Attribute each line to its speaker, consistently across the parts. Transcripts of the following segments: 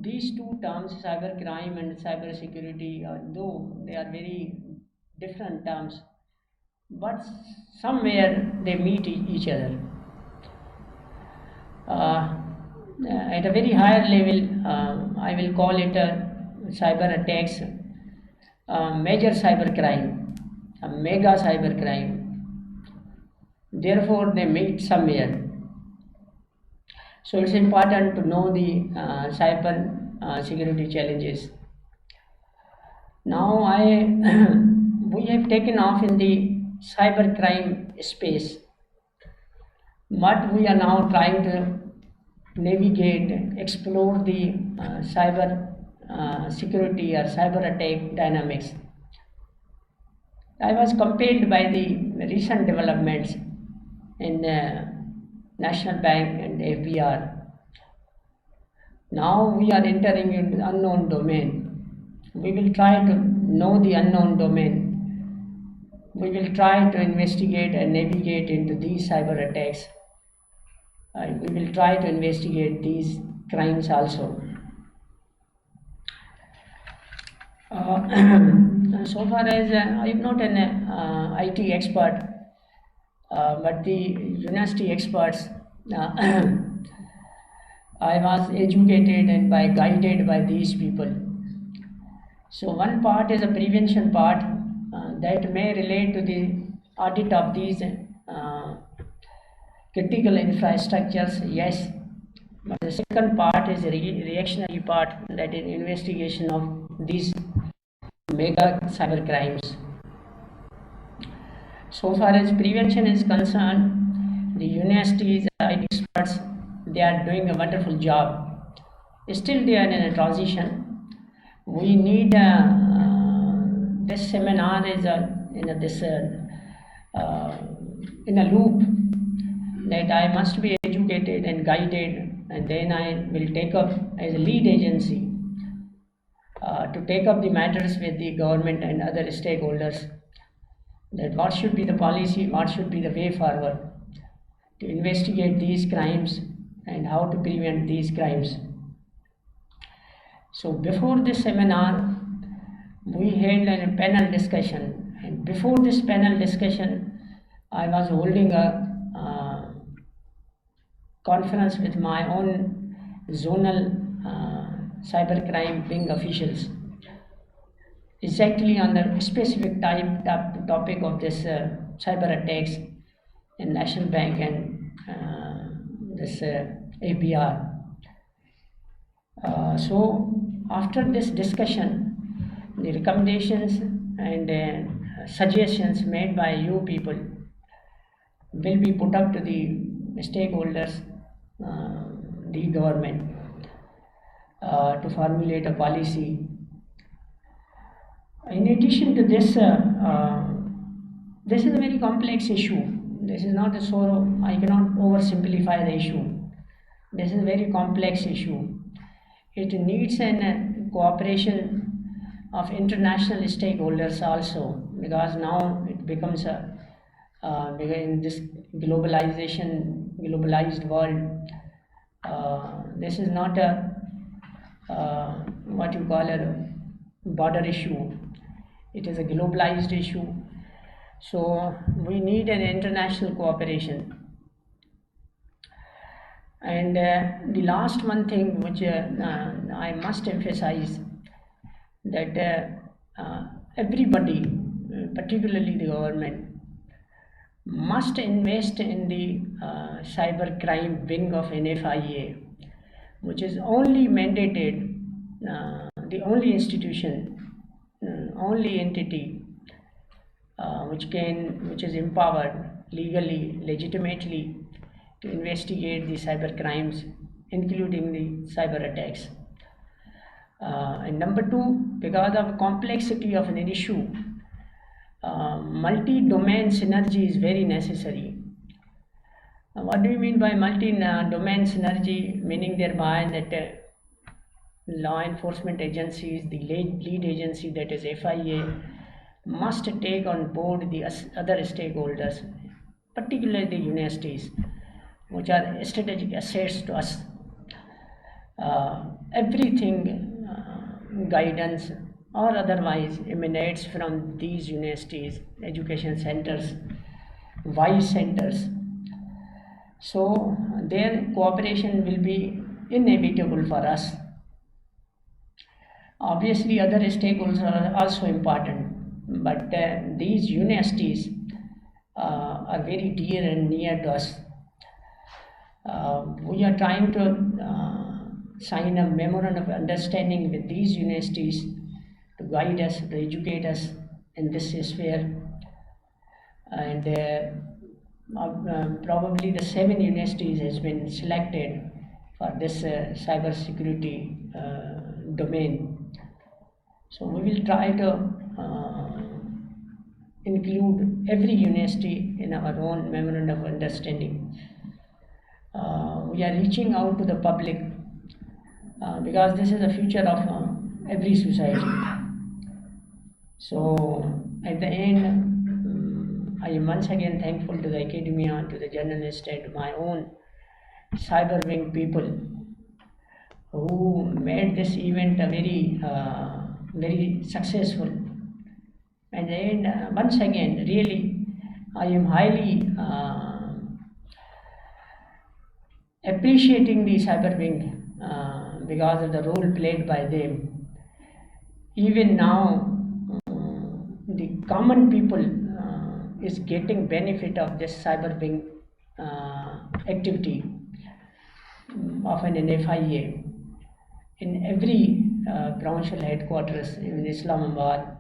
Speaker 1: These two terms, cybercrime and cybersecurity, though they are very different terms, but somewhere they meet each other. Uh, at a very higher level, I will call it a cyber attacks, major cybercrime, a mega cybercrime. Therefore, they meet somewhere. So it's important to know the cyber security challenges. Now we have taken off in the cybercrime space, but we are now trying to navigate, explore the cyber security or cyber attack dynamics. I was compelled by the recent developments in National Bank and APR. Now we are entering into the unknown domain. We will try to know the unknown domain. We will try to investigate and navigate into these cyber attacks. We will try to investigate these crimes also. So far as I am not an IT expert, but the university experts, I was educated and guided by these people. So one part is a prevention part that may relate to the audit of these critical infrastructures, yes. But the second part is a reactionary part, that is investigation of these mega cyber crimes. So far as prevention is concerned, the universities, IT experts, they are doing a wonderful job. Still, they are in a transition. We need this seminar is in a loop, that I must be educated and guided, and then I will take up as a lead agency to take up the matters with the government and other stakeholders, that what should be the policy, what should be the way forward to investigate these crimes and how to prevent these crimes. So before this seminar, we held a panel discussion, and before this panel discussion, I was holding a conference with my own zonal cybercrime wing officials, exactly on the specific topic of this cyber attacks in National Bank and this APR. So after this discussion, the recommendations and suggestions made by you people will be put up to the stakeholders, the government, to formulate a policy. In addition to this, this is a very complex issue. This is not a sort of, I cannot oversimplify the issue. This is a very complex issue. It needs an cooperation of international stakeholders also, because now it becomes a in this globalized world, this is not a what you call a border issue. It is a globalized issue. So we need an international cooperation. And the last one thing which I must emphasize, that everybody, particularly the government, must invest in the cybercrime wing of NFIA, which is only mandated, the only institution, only entity which is empowered legally, legitimately to investigate the cyber crimes, including the cyber attacks. And number two, because of complexity of an issue, multi-domain synergy is very necessary. What do you mean by multi-domain synergy? Meaning thereby that law enforcement agencies, the lead agency, that is FIA, must take on board the other stakeholders, particularly the universities, which are strategic assets to us. Everything, guidance or otherwise, emanates from these universities, education centers, vice centers. So their cooperation will be inevitable for us. Obviously, other stakeholders are also important, but these universities are very dear and near to us. We are trying to sign a memorandum of understanding with these universities to guide us, to educate us in this sphere. And probably the 7 universities has been selected for this cyber security domain. So we will try to include every university in our own memorandum of understanding. We are reaching out to the public because this is the future of every society. So at the end, I am once again thankful to the academia, to the journalists, and to my own cyber wing people who made this event a very successful. And once again, really, I am highly appreciating the cyber wing because of the role played by them. Even now, the common people is getting benefit of this cyber wing activity of an FIA in every provincial headquarters in Islamabad.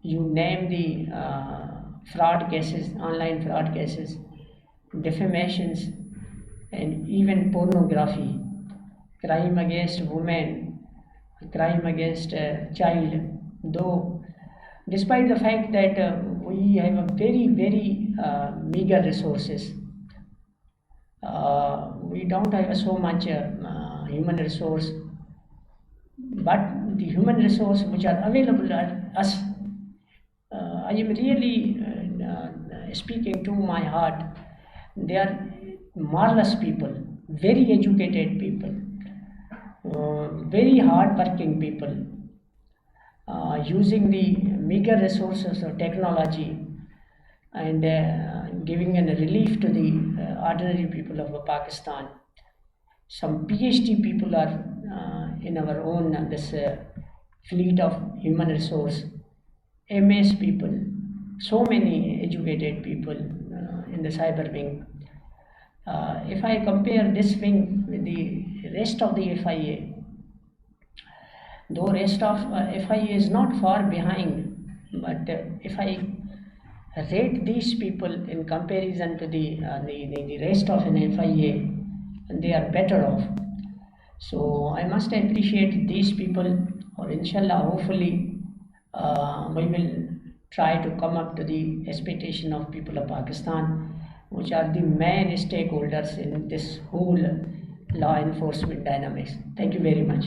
Speaker 1: You name the fraud cases, online fraud cases, defamations, and even pornography, crime against women, crime against child. Though, despite the fact that we have a very meager resources, we don't have so much human resource, but the human resource which are available to us, I am really speaking to my heart. They are marvelous people, very educated people, very hard-working people, using the meager resources of technology and giving a relief to the ordinary people of Pakistan. Some PhD people are in our own this fleet of human resource, MS people, so many educated people in the cyber wing. If I compare this wing with the rest of the FIA, though rest of FIA is not far behind, but if I rate these people in comparison to the rest of an FIA, they are better off. So I must appreciate these people, or inshallah, hopefully, we will try to come up to the expectation of people of Pakistan, which are the main stakeholders in this whole law enforcement dynamics. Thank you very much.